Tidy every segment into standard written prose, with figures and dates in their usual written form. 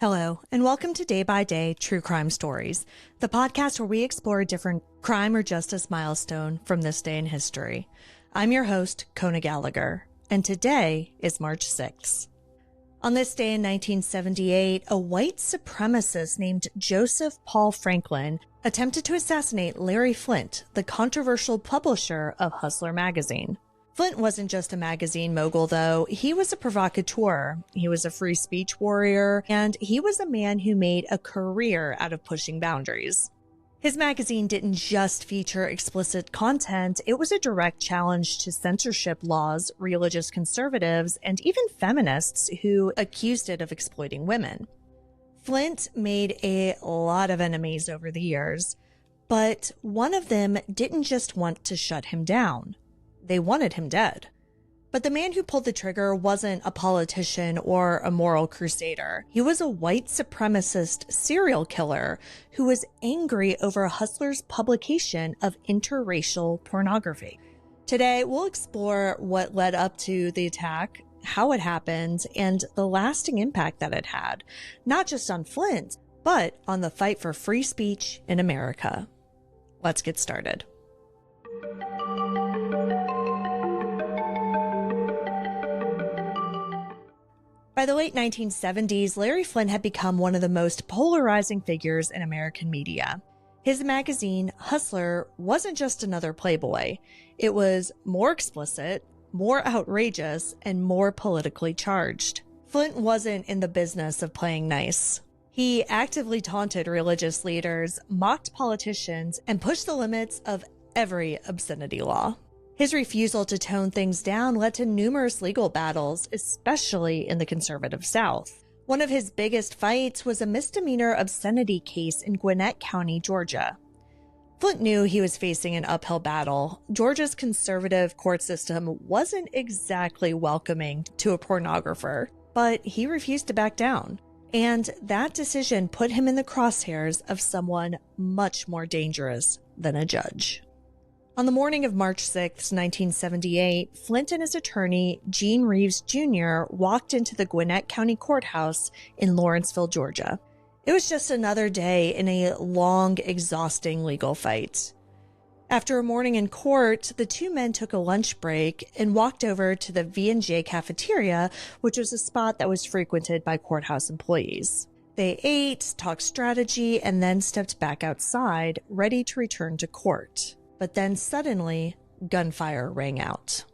Hello, and welcome to Day by Day True Crime Stories, the podcast where we explore a different crime or justice milestone from this day in history. I'm your host, Kona Gallagher, and today is March 6th. On this day in 1978, a white supremacist named Joseph Paul Franklin attempted to assassinate Larry Flynt, the controversial publisher of Hustler magazine. Flynt wasn't just a magazine mogul, though. He was a provocateur, he was a free speech warrior, and he was a man who made a career out of pushing boundaries. His magazine didn't just feature explicit content, it was a direct challenge to censorship laws, religious conservatives, and even feminists who accused it of exploiting women. Flynt made a lot of enemies over the years, but one of them didn't just want to shut him down. They wanted him dead. But the man who pulled the trigger wasn't a politician or a moral crusader. He was a white supremacist serial killer who was angry over Hustler's publication of interracial pornography. Today, we'll explore what led up to the attack, how it happened, and the lasting impact that it had, not just on Flynt, but on the fight for free speech in America. Let's get started. By the late 1970s, Larry Flynt had become one of the most polarizing figures in American media. His magazine, Hustler, wasn't just another Playboy. It was more explicit, more outrageous, and more politically charged. Flynt wasn't in the business of playing nice. He actively taunted religious leaders, mocked politicians, and pushed the limits of every obscenity law. His refusal to tone things down led to numerous legal battles, especially in the conservative South. One of his biggest fights was a misdemeanor obscenity case in Gwinnett County, Georgia. Flynt knew he was facing an uphill battle. Georgia's conservative court system wasn't exactly welcoming to a pornographer, but he refused to back down. And that decision put him in the crosshairs of someone much more dangerous than a judge. On the morning of March 6, 1978, Flynt and his attorney, Gene Reeves Jr., walked into the Gwinnett County Courthouse in Lawrenceville, Georgia. It was just another day in a long, exhausting legal fight. After a morning in court, the two men took a lunch break and walked over to the V&J cafeteria, which was a spot that was frequented by courthouse employees. They ate, talked strategy, and then stepped back outside, ready to return to court. But then suddenly, gunfire rang out.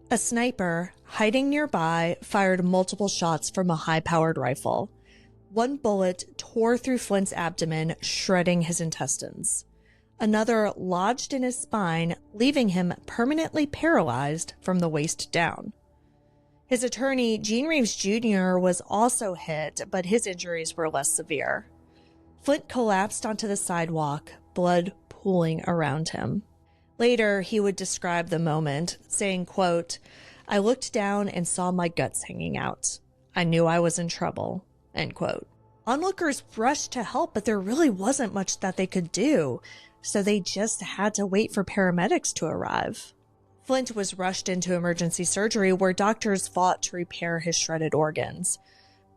A sniper, hiding nearby, fired multiple shots from a high-powered rifle. One bullet tore through Flynt's abdomen, shredding his intestines. Another lodged in his spine, leaving him permanently paralyzed from the waist down. His attorney, Gene Reeves Jr., was also hit, but his injuries were less severe. Flynt collapsed onto the sidewalk, blood pooling around him. Later, he would describe the moment, saying, quote, "I looked down and saw my guts hanging out. I knew I was in trouble," end quote. Onlookers rushed to help, but there really wasn't much that they could do, so they just had to wait for paramedics to arrive. Flynt was rushed into emergency surgery where doctors fought to repair his shredded organs.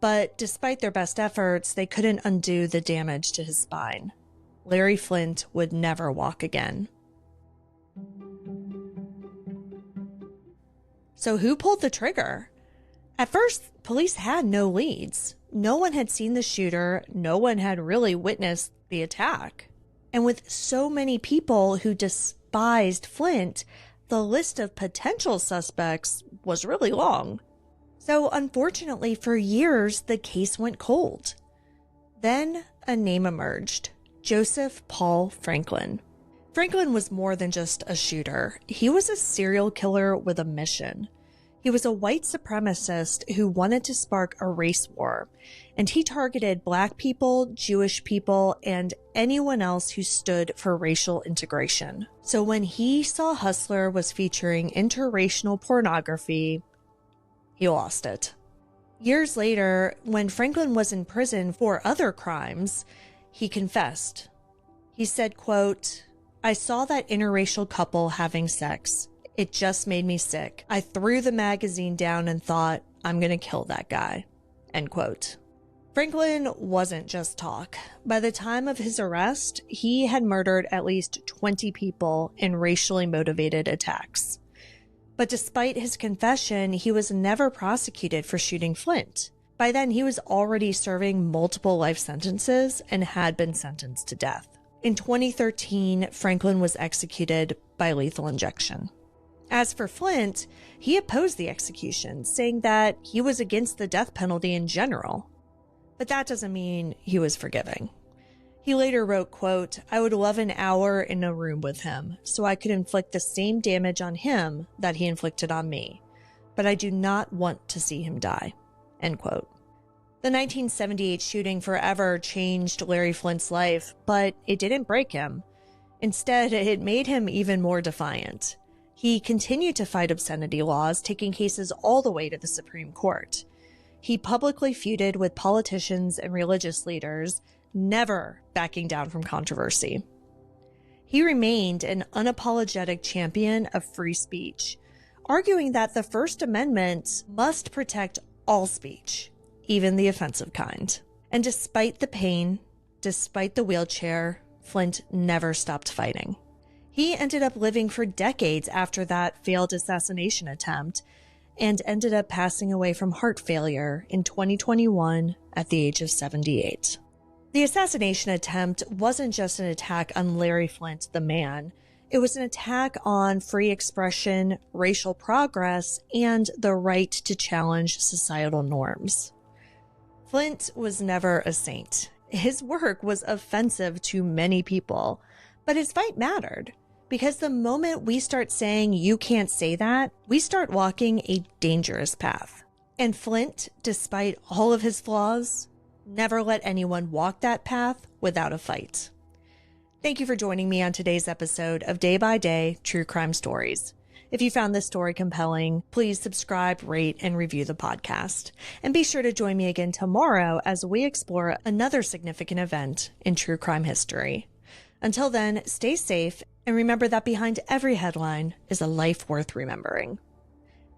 But despite their best efforts, they couldn't undo the damage to his spine. Larry Flynt would never walk again. So who pulled the trigger? At first, police had no leads. No one had seen the shooter. No one had really witnessed the attack. And with so many people who despised Flynt, the list of potential suspects was really long. So unfortunately, for years, the case went cold. Then a name emerged: Joseph Paul Franklin. Franklin was more than just a shooter. He was a serial killer with a mission. He was a white supremacist who wanted to spark a race war, and he targeted Black people, Jewish people, and anyone else who stood for racial integration. So when he saw Hustler was featuring interracial pornography, he lost it. Years later, when Franklin was in prison for other crimes, he confessed. He said, quote, "I saw that interracial couple having sex. It just made me sick. I threw the magazine down and thought, I'm going to kill that guy." End quote. Franklin wasn't just talk. By the time of his arrest, he had murdered at least 20 people in racially motivated attacks. But despite his confession, he was never prosecuted for shooting Flynt. By then, he was already serving multiple life sentences and had been sentenced to death. In 2013, Franklin was executed by lethal injection. As for Flynt, he opposed the execution, saying that he was against the death penalty in general. But that doesn't mean he was forgiving. He later wrote, quote, "I would love an hour in a room with him so I could inflict the same damage on him that he inflicted on me. But I do not want to see him die." End quote. The 1978 shooting forever changed Larry Flynt's life, but it didn't break him. Instead, it made him even more defiant. He continued to fight obscenity laws, taking cases all the way to the Supreme Court. He publicly feuded with politicians and religious leaders, never backing down from controversy. He remained an unapologetic champion of free speech, arguing that the First Amendment must protect all speech, even the offensive kind. And despite the pain, despite the wheelchair, Flynt never stopped fighting. He ended up living for decades after that failed assassination attempt and ended up passing away from heart failure in 2021 at the age of 78. The assassination attempt wasn't just an attack on Larry Flynt, the man. It was an attack on free expression, racial progress, and the right to challenge societal norms. Flynt was never a saint. His work was offensive to many people, but his fight mattered. Because the moment we start saying you can't say that, we start walking a dangerous path. And Flynt, despite all of his flaws, never let anyone walk that path without a fight. Thank you for joining me on today's episode of Day by Day True Crime Stories. If you found this story compelling, please subscribe, rate, and review the podcast. And be sure to join me again tomorrow as we explore another significant event in true crime history. Until then, stay safe and remember that behind every headline is a life worth remembering.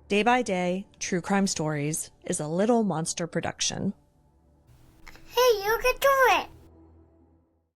Day by Day True Crime Stories is a Little Monster production. Hey, you can do it!